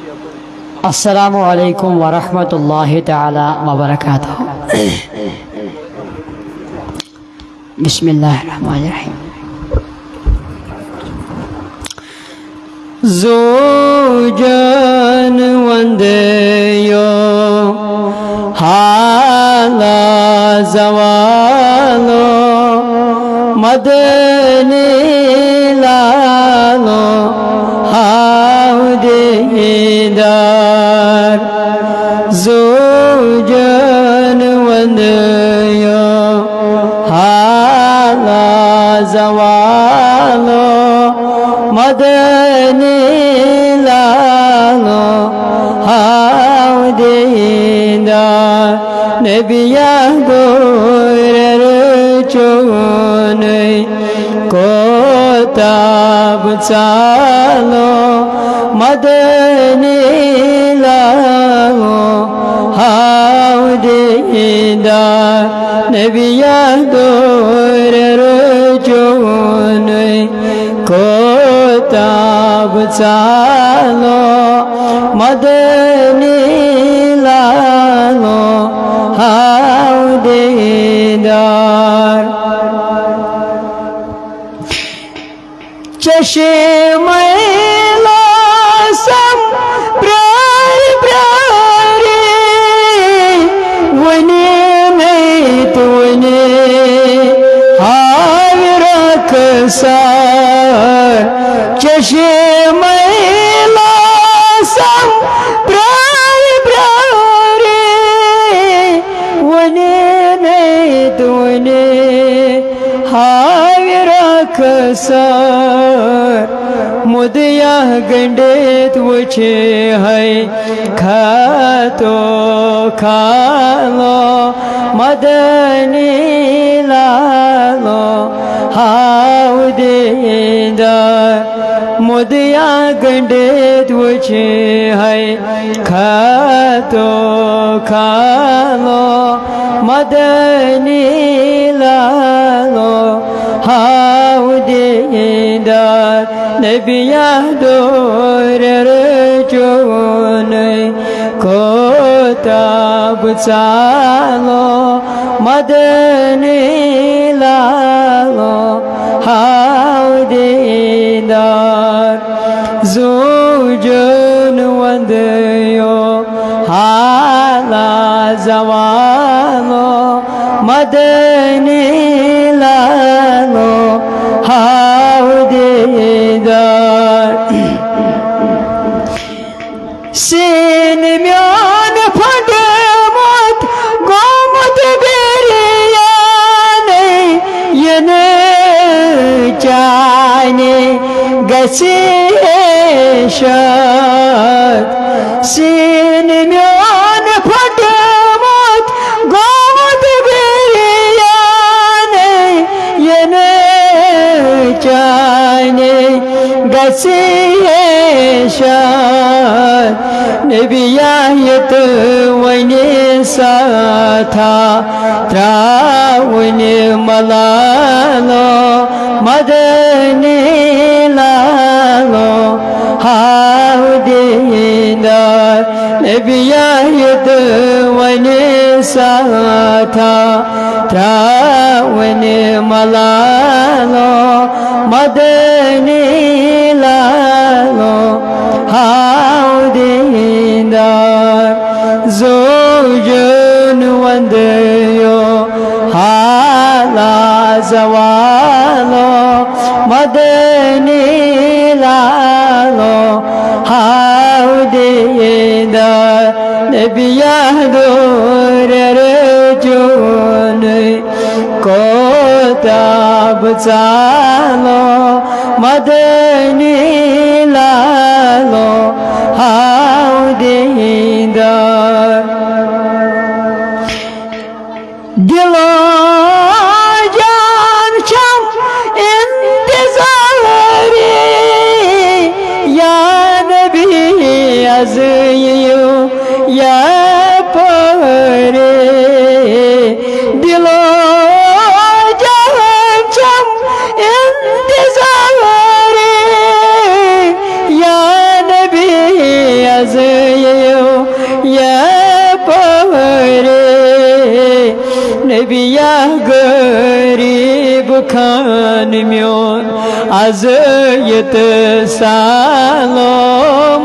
अस्सलामु अलैकुम व रहमतुल्लाहि तआला व बरकातुहू। बिस्मिल्लाहिर्रहमानिर्रहीम। ज़ोजन वंदेयो हाला ज़वालो मदनी लालो हाउदेदार ज़ोजन वंदेयो हाला ज़वालो मदनी लालो हाउदेदार नबिया गोर चोने कोताब चालो मदनी लालो हाउदेदार नबिया गोर चोने कोताब चालो मदनी लालो हाउदेदार चश्मे लासम प्राय प्रारे वने में तूने हाय रखसार चश्मे लासम प्राय प्रारे वने में तूने हाय रखसार मुदिया गंडेत वचे है खातो खालो मदनी लालो हाउदेदार मुदिया गंडेत वचे है खातो खालो मदनी लालो हाउदेदार नबिया दोर चोने कोताब चालो मदनी लालो हाउदेदार ज़ोजन वंदेयो हाला ज़वालो मदनी लालो हाउदेदार सीन म्यान फटे मत गोमत बेरियाने यने चाने गसे शाद सीन म्यान फटे मत गोमत बेरियाने यने चाने गसे शाद नबियायत वने साथा त्रावने मलालो मदनी लालो हाउदेदार नबियायत वने साथा त्रावने मलालो मदनी लालो हाउदेदार ज़ोजन वंदेयो हाला ज़वालो मदनी लालो हाउदेदार नबिया दोर चोने कोताब चालो मदनी लालो हाउदेदार दिलो जान शम इंतज़ारे या नबी अज़ियो या परे दिलो जान शम इंतज़ारे या नबी अज़ aziyet salo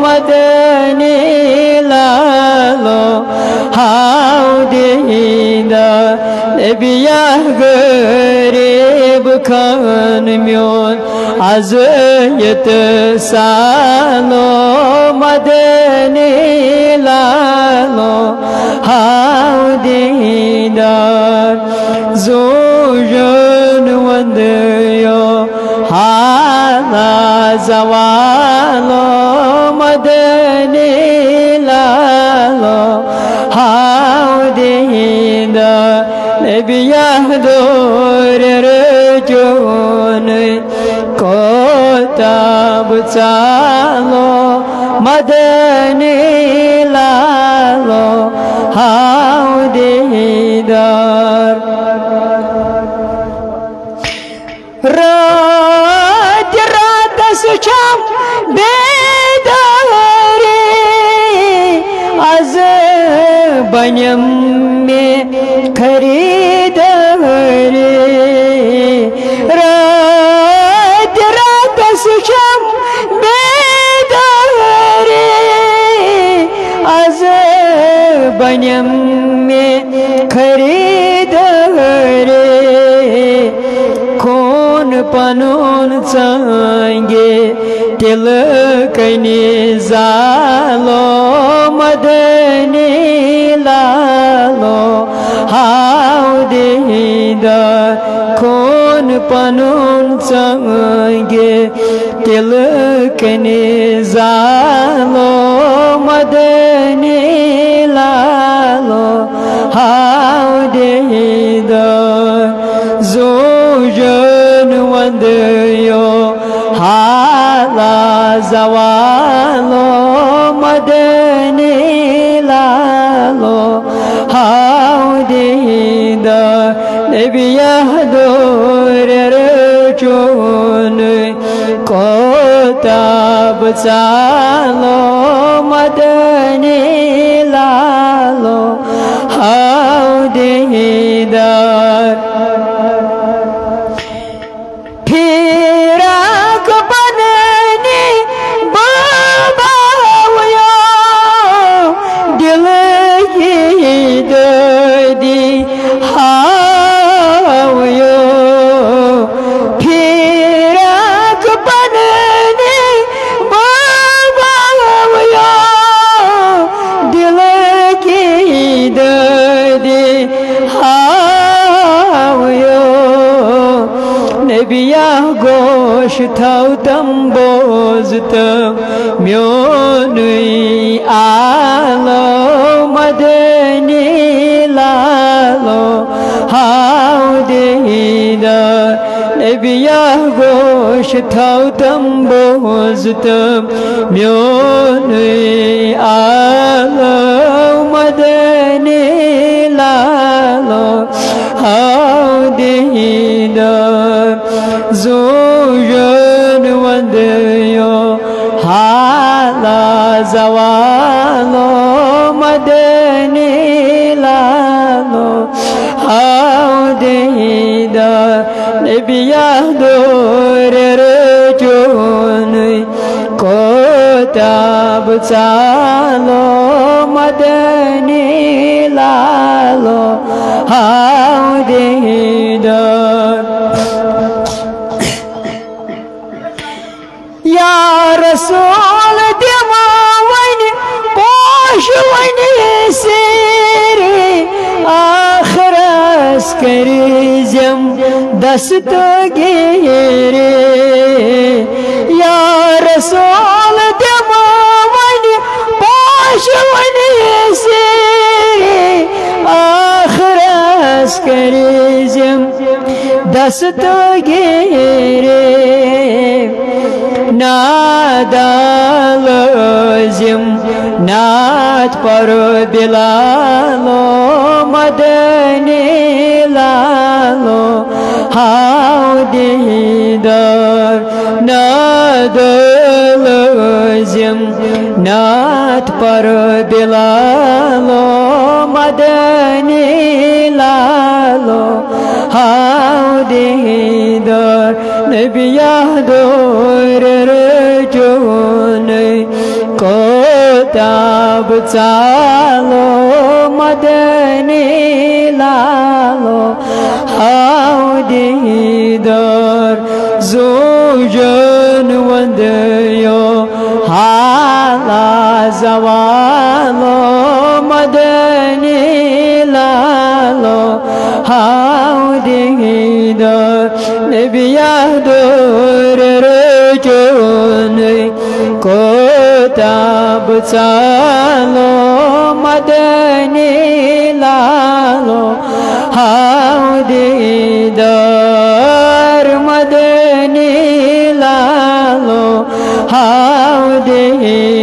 madani lalo haudida nebiyah garib kanmyon aziyet salo madani lalo haudida zojan wandeyo hala zawalo madani lalo haudida nebiyah dorerjon kotab salo madani lalo haudidar रात रात सुचम बेदारे आज बन्यम में खरीदारे रात रात सुचम बेदारे आज बन्यम में खरीदारे पनुन संगे तिलकनी जालो मदनी लालो हाउदीदा खून पनुन संगे तिलकनी जालो मदनी लालो हाउदीदा जोजन वंदयो हाला zawalo madani lalo haudida nebiyah dorerjon kotab salo madani lalo haudida Goshthautam boztam myonui alo madani lalo haudida nebiyah goshthautam boztam myonui alo madani lalo haudida zojan wandeyo hala zawalo madani lalo haudida nebiyah dorerjon kotab salo madani lalo haudida Ya Rasul demawani poshwani siri akhras karizam dastagire Ya Rasul demawani poshwani siri akhras karizam dastagire nadalazim nat par bilalo madani lalo haudidar nadalazim nat par bilalo madani lalo haudidar nebiyah চালো মদনী লালো হাও দিদার জোজন वंदयो हाला जवालो मदनी लालो how Didar नबिया दूर रजोने कोताब चालो मदनी लालो how Didar Madani लालो how Didar